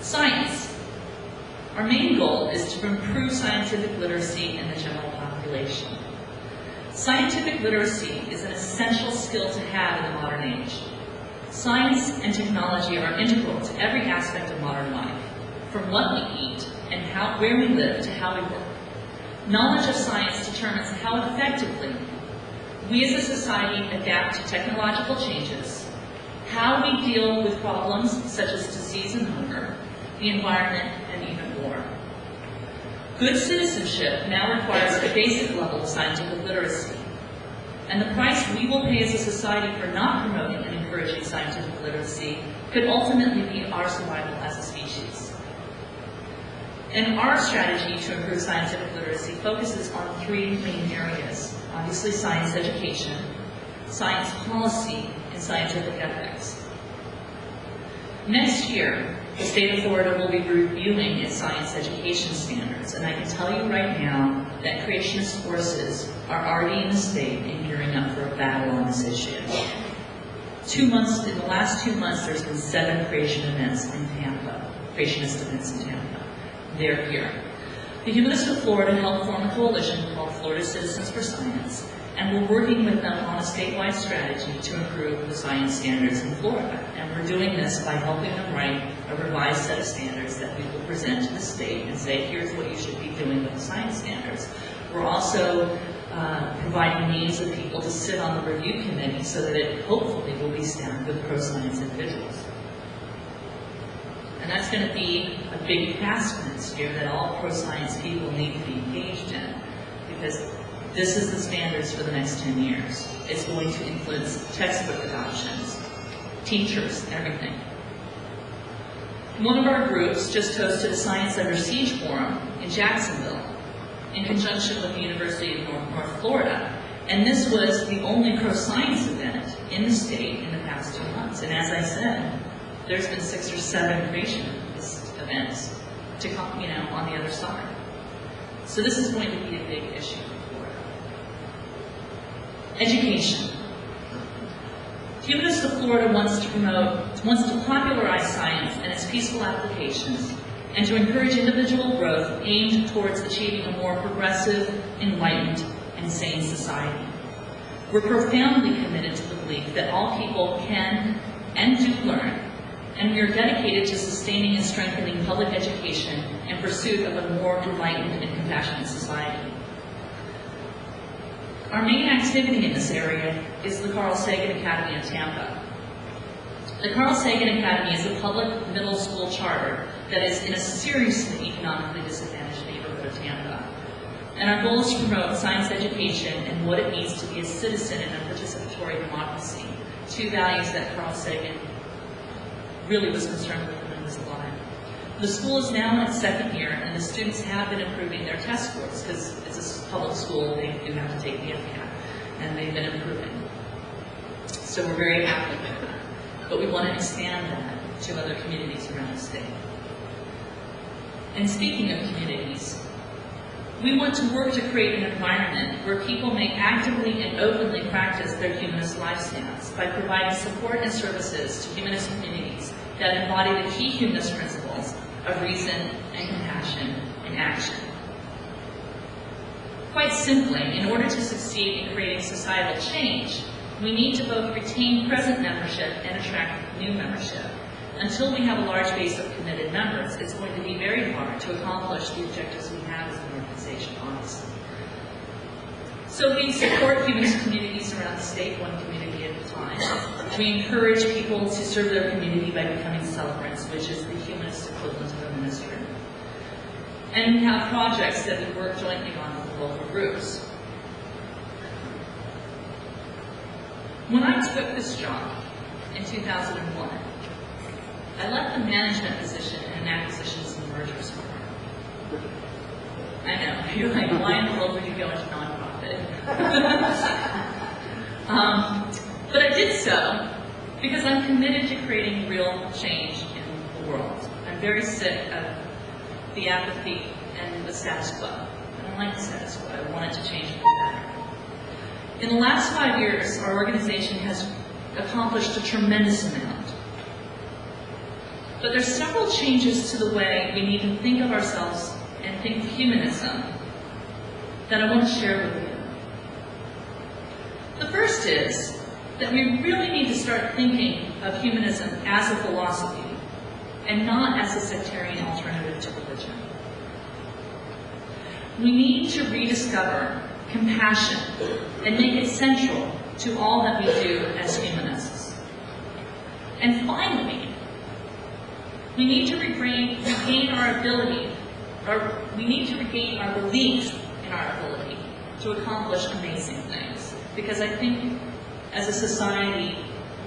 Science. Our main goal is to improve scientific literacy in the general population. Scientific literacy is an essential skill to have in the modern age. Science and technology are integral to every aspect of modern life, from what we eat and where we live to how we work. Knowledge of science determines how effectively we as a society adapt to technological changes, how we deal with problems such as disease and hunger, the environment, and even war. Good citizenship now requires a basic level of scientific literacy, and the price we will pay as a society for not promoting and encouraging scientific literacy could ultimately be our survival as a species. And our strategy to improve scientific literacy focuses on three main areas. Obviously, science education, science policy, and scientific ethics. Next year, the state of Florida will be reviewing its science education standards, and I can tell you right now that creationist forces are already in the state and gearing up for a battle on this issue. In the last 2 months, there's been 7 creation events in Tampa, creationist events in Tampa. They're here. The Humanists of Florida helped form a coalition called Florida Citizens for Science, and we're working with them on a statewide strategy to improve the science standards in Florida. And we're doing this by helping them write a revised set of standards that we will present to the state and say, here's what you should be doing with the science standards. We're also providing names of people to sit on the review committee so that it hopefully will be staffed with pro-science individuals. And that's going to be a big task next year that all pro-science people need to be engaged in, because this is the standards for the next 10 years. It's going to influence textbook adoptions, teachers, everything. One of our groups just hosted a Science Under Siege forum in Jacksonville in conjunction with the University of North Florida. And this was the only pro-science event in the state in the past 2 months. And as I said, there's been 6 or 7 creationist events to come, on the other side. So this is going to be a big issue for Florida. Education. Humanists of Florida wants to popularize science and its peaceful applications, and to encourage individual growth aimed towards achieving a more progressive, enlightened, and sane society. We're profoundly committed to the belief that all people can and do learn, and we are dedicated to sustaining and strengthening public education in pursuit of a more enlightened and compassionate society. Our main activity in this area is the Carl Sagan Academy in Tampa. The Carl Sagan Academy is a public middle school charter that is in a seriously economically disadvantaged neighborhood of Tampa. And our goal is to promote science education and what it means to be a citizen in a participatory democracy, 2 values that Carl Sagan really was concerned with when he was alive. The school is now in its 2nd year, and the students have been improving their test scores, because it's a public school, they do have to take the MCAT, and they've been improving. So we're very happy with that. But we want to expand that to other communities around the state. And speaking of communities, we want to work to create an environment where people may actively and openly practice their humanist lifestyles by providing support and services to humanist communities that embody the key humanist principles of reason and compassion and action. Quite simply, in order to succeed in creating societal change, we need to both retain present membership and attract new membership. Until we have a large base of committed members, it's going to be very hard to accomplish the objectives we have as an organization, honestly. So we support humanist communities around the state, one community at a time. We encourage people to serve their community by becoming celebrants, which is the humanist equivalent of a minister. And we have projects that we work jointly on with the local groups. When I took this job in 2001, I left the management position in an acquisitions and mergers firm. I know, you're like, why in the world would you go into nonprofit? But I did so because I'm committed to creating real change in the world. I'm very sick of the apathy and the status quo. I don't like the status quo. I want it to change for the better. In the last 5 years, our organization has accomplished a tremendous amount. But there's several changes to the way we need to think of ourselves and think of humanism that I want to share with you. The first is that we really need to start thinking of humanism as a philosophy and not as a sectarian alternative to religion. We need to rediscover compassion and make it central to all that we do as humanists. And finally, we need to regain our ability, or we need to regain our belief in our ability to accomplish amazing things. Because I think as a society,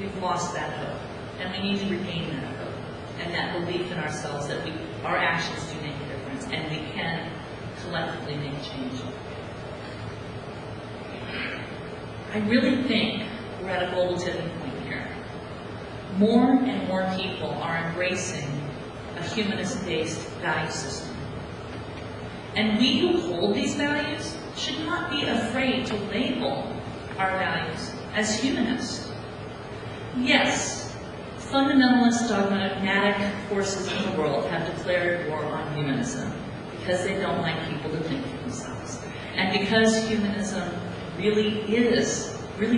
we've lost that hope, and we need to regain that hope and that belief in ourselves that our actions do make a difference and we can collectively make change. I really think we're at a global tipping point here. More and more people are embracing a humanist-based value system. And we who hold these values should not be afraid to label our values as humanist. Yes, fundamentalist dogmatic forces in the world have declared war on humanism because they don't like people to think for themselves. And because humanism really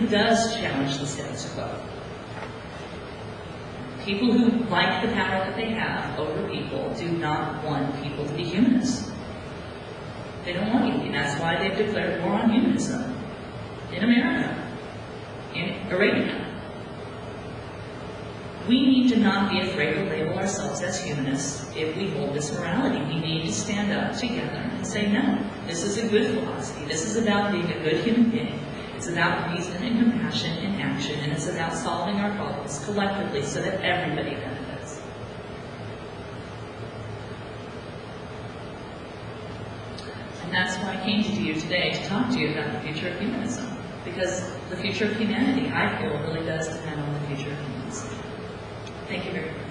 does challenge the status quo. People who like the power that they have over people do not want people to be humanists. They don't want you to be. That's why they've declared war on humanism in America, in Arabia. We need to not be afraid to label ourselves as humanists if we hold this morality. We need to stand up together and say, no, this is a good philosophy. This is about being a good human being. It's about reason and compassion and action, and it's about solving our problems collectively so that everybody benefits. And that's why I came to you today to talk to you about the future of humanism. Because the future of humanity, I feel, really does depend on the future of humanism. Thank you very much.